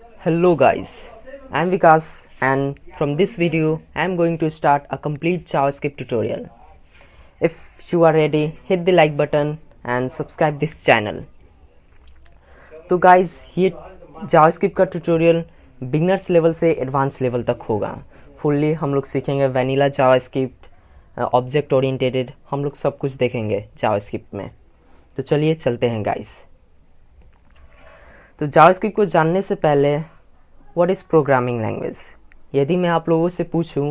Hello guys, I am Vikas and from this video I am going to start a complete JavaScript tutorial. If you are ready, hit the like button and subscribe this channel. तो guys ये JavaScript का tutorial beginners level से advance level तक होगा. Fully हम लोग सीखेंगे vanilla JavaScript, object oriented, हम लोग सब कुछ देखेंगे जावास्क्रिप्ट में. तो चलिए चलते हैं गाइस. तो जावास्क्रिप्ट को जानने से पहले व्हाट इज़ प्रोग्रामिंग लैंग्वेज. यदि मैं आप लोगों से पूछूं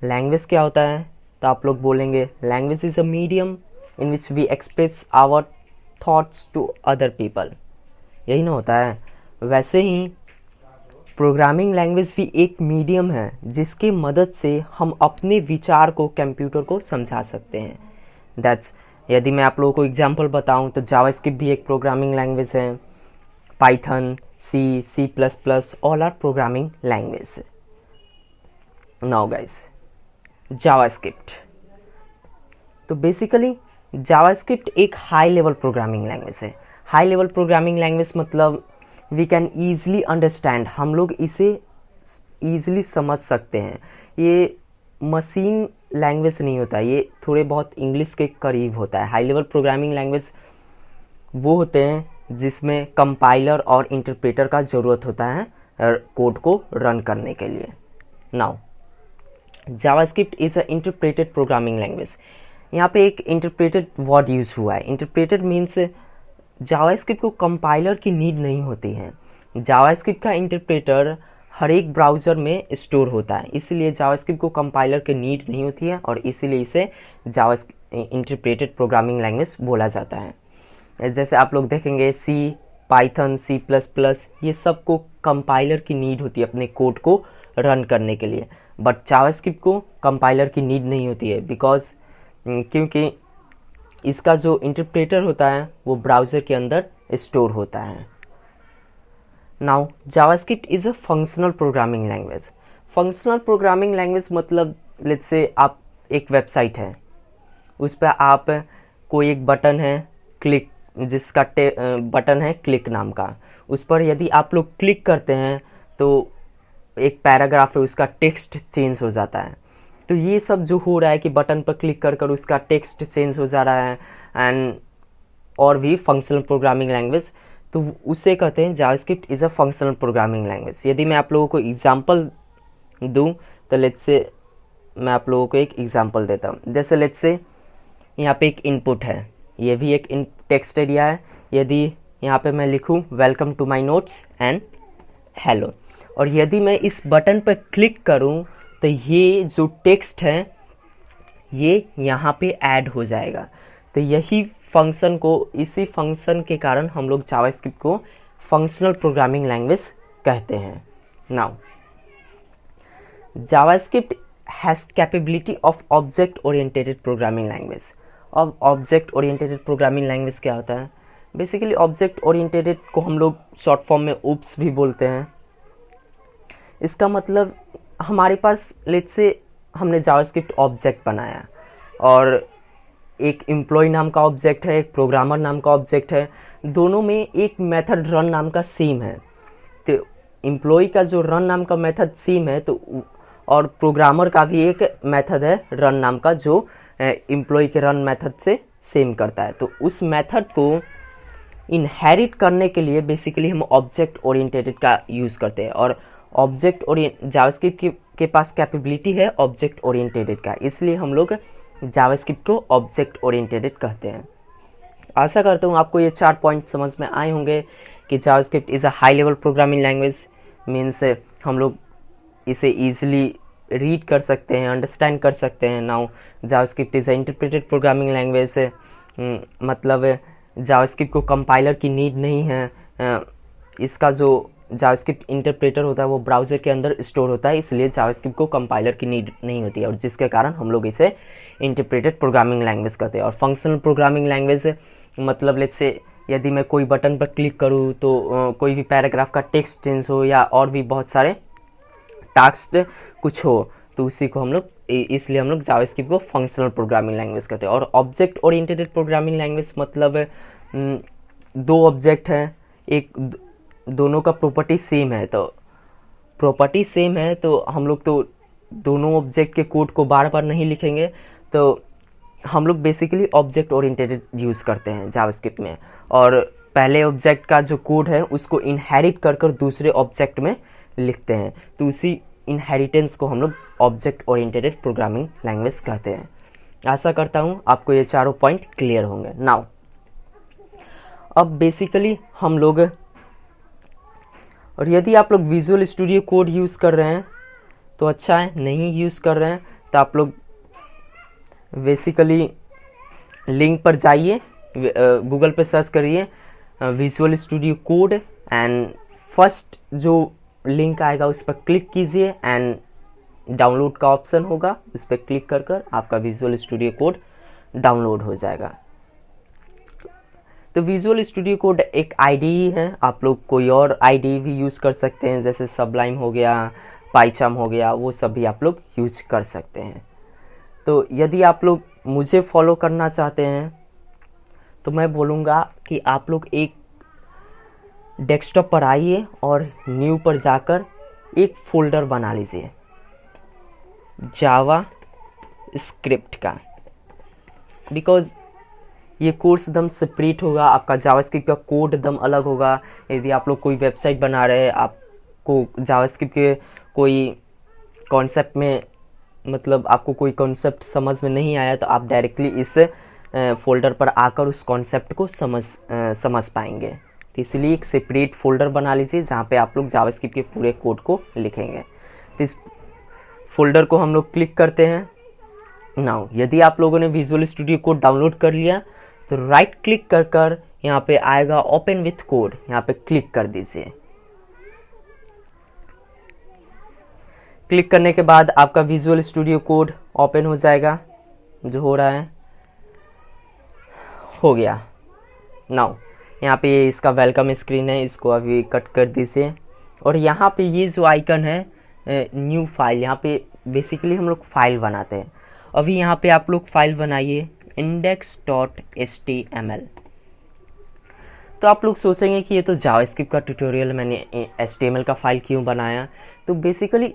लैंग्वेज क्या होता है तो आप लोग बोलेंगे language is a medium in which we express our thoughts to other people. यही ना होता है. वैसे ही प्रोग्रामिंग लैंग्वेज भी एक मीडियम है जिसकी मदद से हम अपने विचार को कंप्यूटर को समझा सकते हैं. दैट्स, यदि मैं आप लोगों को एग्जांपल बताऊं तो जावास्क्रिप्ट भी एक प्रोग्रामिंग लैंग्वेज है. Python, C, C++, all are programming language. Now guys, JavaScript. तो बेसिकली जावास्क्रिप्ट एक हाई लेवल प्रोग्रामिंग लैंग्वेज है. हाई लेवल प्रोग्रामिंग लैंग्वेज मतलब वी कैन ईजिली अंडरस्टैंड, हम लोग इसे ईजिली समझ सकते हैं. ये मशीन लैंग्वेज नहीं होता, ये थोड़े बहुत इंग्लिश के करीब होता है. हाई लेवल प्रोग्रामिंग लैंग्वेज वो होते हैं जिसमें कंपाइलर और इंटरप्रेटर का ज़रूरत होता है कोड को रन करने के लिए. Now JavaScript is a interpreted programming language. यहाँ पे एक इंटरप्रेटेड वर्ड यूज़ हुआ है. इंटरप्रेटेड मीन्स जावास्क्रिप्ट को कंपाइलर की नीड नहीं होती है. जावास्क्रिप्ट का इंटरप्रेटर हर एक ब्राउज़र में स्टोर होता है, इसलिए जावास्क्रिप्ट को कंपाइलर की नीड नहीं होती है और इसीलिए इसे इंटरप्रेटेड प्रोग्रामिंग लैंग्वेज बोला जाता है. जैसे आप लोग देखेंगे सी, पाइथन, C++, ये सब को कंपाइलर की नीड होती है अपने कोड को रन करने के लिए. बट जावास्क्रिप्ट को कंपाइलर की नीड नहीं होती है क्योंकि इसका जो इंटरप्रेटर होता है वो ब्राउज़र के अंदर स्टोर होता है. Now JavaScript is a functional programming language. Functional programming language मतलब लेट्स से आप एक वेबसाइट है, उस पर आप कोई एक बटन है क्लिक, जिसका बटन है क्लिक नाम का, उस पर यदि आप लोग क्लिक करते हैं तो एक पैराग्राफ है उसका टेक्स्ट चेंज हो जाता है. तो ये सब जो हो रहा है कि बटन पर क्लिक कर उसका टेक्स्ट चेंज हो जा रहा है एंड और भी फंक्शनल प्रोग्रामिंग लैंग्वेज, तो उसे कहते हैं JavaScript is a functional programming language. यदि मैं आप लोगों को एग्जांपल दूं तो लेट्स से मैं आप लोगों को एक एग्जांपल देता हूं. जैसे लेट्स से यहाँ पे एक इनपुट है, ये भी एक टेक्स्ट एरिया है. यदि यहाँ पे मैं लिखूँ welcome to my notes and hello, और यदि मैं इस बटन पर क्लिक करूँ तो ये जो टेक्स्ट है ये यहाँ पे ऐड हो जाएगा. तो यही फंक्शन को, इसी फंक्शन के कारण हम लोग जावास्क्रिप्ट को फंक्शनल प्रोग्रामिंग लैंग्वेज कहते हैं. Now JavaScript has capability of object oriented programming language. अब ऑब्जेक्ट ओरिएंटेड प्रोग्रामिंग लैंग्वेज क्या होता है? बेसिकली ऑब्जेक्ट ओरिएंटेड को हम लोग शॉर्ट फॉर्म में ओप्स भी बोलते हैं. इसका मतलब हमारे पास लेट्स से हमने जावास्क्रिप्ट ऑब्जेक्ट बनाया और एक एम्प्लॉय नाम का ऑब्जेक्ट है, एक प्रोग्रामर नाम का ऑब्जेक्ट है, दोनों में एक मेथड रन नाम का सेम है. तो एम्प्लॉय का जो रन नाम का मेथड सेम है तो और प्रोग्रामर का भी एक मेथड है रन नाम का जो एम्प्लॉय के रन मेथड से सेम करता है. तो उस मेथड को इनहेरिट करने के लिए बेसिकली हम ऑब्जेक्ट ओरिएंटेड का यूज़ करते हैं और ऑब्जेक्ट जावास्क्रिप्ट के पास कैपेबिलिटी है ऑब्जेक्ट ओरिएंटेड का, इसलिए हम लोग जावास्क्रिप्ट को ऑब्जेक्ट ओरिएंटेड कहते हैं. आशा करता हूँ आपको ये 4 पॉइंट समझ में आए होंगे कि JavaScript is a high level programming language. Means हम लोग इसे ईजिली रीड कर सकते हैं, अंडरस्टैंड कर सकते हैं. Now JavaScript is a interpreted programming language. मतलब जावास्क्रिप्ट को कंपाइलर की नीड नहीं है. इसका जो जावास्क्रिप्ट इंटरप्रेटर होता है वो ब्राउज़र के अंदर स्टोर होता है, इसलिए जावास्क्रिप्ट को कंपाइलर की नीड नहीं होती है और जिसके कारण हम लोग इसे इंटरप्रेटेड प्रोग्रामिंग लैंग्वेज कहते हैं. और फंक्शनल प्रोग्रामिंग लैंग्वेज मतलब लेट्स से यदि मैं कोई बटन पर क्लिक करूँ तो कोई भी पैराग्राफ का टेक्स्ट चेंज हो या और भी बहुत सारे टास्क कुछ हो तो उसी को हम लोग, इसलिए हम लोग जावास्क्रिप्ट को फंक्शनल प्रोग्रामिंग लैंग्वेज कहते हैं. और ऑब्जेक्ट ओरिएंटेड प्रोग्रामिंग लैंग्वेज मतलब 2 ऑब्जेक्ट हैं, एक दोनों का प्रॉपर्टी सेम है, तो प्रॉपर्टी सेम है तो हम लोग तो दोनों ऑब्जेक्ट के कोड को बार बार नहीं लिखेंगे। तो हम लोग बेसिकली ऑब्जेक्ट ओरिएंटेड यूज़ करते हैं जावास्क्रिप्ट में, और पहले ऑब्जेक्ट का जो कोड है उसको इनहेरिट कर कर दूसरे ऑब्जेक्ट में लिखते हैं। तो उसी इनहेरिटेंस को हम लोग ऑब्जेक्ट ओरिएंटेड प्रोग्रामिंग लैंग्वेज कहते हैं। आशा करता हूँ आपको ये चारों पॉइंट क्लियर होंगे। नाउ अब बेसिकली हम लोग, और यदि आप लोग विजुअल स्टूडियो कोड यूज़ कर रहे हैं तो अच्छा है, नहीं यूज़ कर रहे हैं तो आप लोग बेसिकली लिंक पर जाइए, गूगल पे सर्च करिए visual studio code, and first जो लिंक आएगा उस पर क्लिक कीजिए एंड डाउनलोड का ऑप्शन होगा, उस पर क्लिक कर कर आपका विजुअल स्टूडियो कोड डाउनलोड हो जाएगा। तो विजुअल स्टूडियो कोड एक आईडी है, आप लोग कोई और आईडी भी यूज़ कर सकते हैं, जैसे सबलाइम हो गया, पाइचाम हो गया, वो सब भी आप लोग यूज कर सकते हैं। तो यदि आप लोग मुझे फॉलो करना चाहते हैं तो मैं बोलूँगा कि आप लोग एक डेस्कटॉप पर आइए और न्यू पर जाकर एक फोल्डर बना लीजिए जावा स्क्रिप्ट का, बिकॉज़ ये कोर्स एकदम सेपरेट होगा, आपका जावास्क्रिप्ट का कोड एकदम अलग होगा। यदि आप लोग कोई वेबसाइट बना रहे हैं, आपको जावास्क्रिप्ट के कोई कॉन्सेप्ट में, मतलब आपको कोई कॉन्सेप्ट समझ में नहीं आया तो आप डायरेक्टली इस फोल्डर पर आकर उस कॉन्सेप्ट को समझ पाएंगे। तो इसलिए एक सेपरेट फोल्डर बना लीजिए जहाँ पे आप लोग जावास्क्रिप्ट के पूरे कोड को लिखेंगे। तो इस फोल्डर को हम लोग क्लिक करते हैं। नाउ यदि आप लोगों ने विजुअल स्टूडियो कोड डाउनलोड कर लिया तो राइट क्लिक कर कर यहाँ पे आएगा ओपन विथ कोड, यहाँ पे क्लिक कर दीजिए। क्लिक करने के बाद आपका विजुअल स्टूडियो कोड ओपन हो जाएगा, जो हो रहा है, हो गया। नाउ यहाँ पे इसका वेलकम स्क्रीन है, इसको अभी कट कर दीजिए। और यहाँ पे ये जो आइकन है न्यू फाइल, यहाँ पे बेसिकली हम लोग फाइल बनाते हैं। अभी यहाँ पे आप लोग फाइल बनाइए index.html। तो आप लोग सोचेंगे कि ये तो जावास्क्रिप्ट का ट्यूटोरियल, मैंने HTML का फाइल क्यों बनाया। तो बेसिकली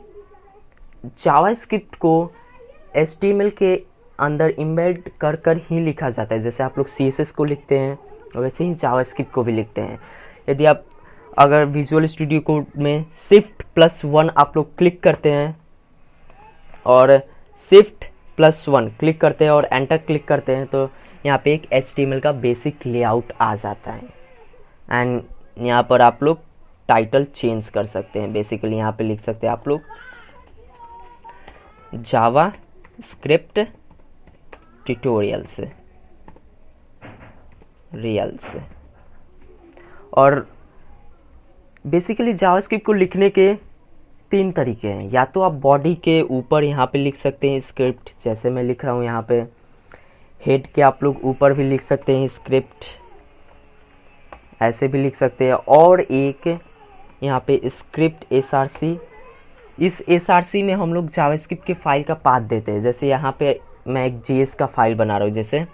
जावास्क्रिप्ट को HTML के अंदर इम्बेड कर कर ही लिखा जाता है। जैसे आप लोग CSS को लिखते हैं वैसे ही जावास्क्रिप्ट को भी लिखते हैं। यदि आप अगर विजुअल स्टूडियो कोड में Shift+1 आप लोग क्लिक करते हैं और Shift+1 क्लिक करते हैं और एंटर क्लिक करते हैं तो यहाँ पे एक HTML का बेसिक लेआउट आ जाता है। एंड यहाँ पर आप लोग टाइटल चेंज कर सकते हैं। बेसिकली यहाँ पे लिख सकते हैं आप लोग जावा स्क्रिप्ट ट्यूटोरियल्स रियल्स। और बेसिकली जावास्क्रिप्ट को लिखने के 3 तरीके हैं। या तो आप बॉडी के ऊपर यहाँ पे लिख सकते हैं स्क्रिप्ट, जैसे मैं लिख रहा हूँ यहाँ पे। हेड के आप लोग ऊपर भी लिख सकते हैं स्क्रिप्ट, ऐसे भी लिख सकते हैं। और एक यहाँ पे स्क्रिप्ट src, इस src में हम लोग जावास्क्रिप्ट के फाइल का पाथ देते हैं। जैसे यहाँ पे मैं एक JS का फाइल बना रहा हूँ, जैसे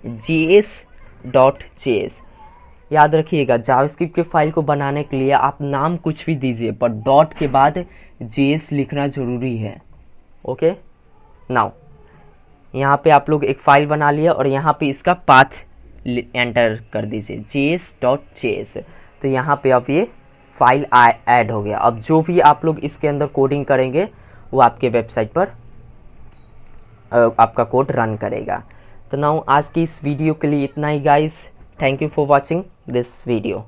js.js। याद रखिएगा जावास्क्रिप्ट के फाइल को बनाने के लिए आप नाम कुछ भी दीजिए, पर डॉट के बाद JS लिखना ज़रूरी है। ओके, नाउ यहाँ पे आप लोग एक फ़ाइल बना लिया और यहाँ पे इसका पाथ एंटर कर दीजिए js.js। तो यहाँ पे अब ये फाइल ऐड हो गया। अब जो भी आप लोग इसके अंदर कोडिंग करेंगे वो आपके वेबसाइट पर आपका कोड रन करेगा। तो नाउ आज की इस वीडियो के लिए इतना ही guys. Thank you for watching this video.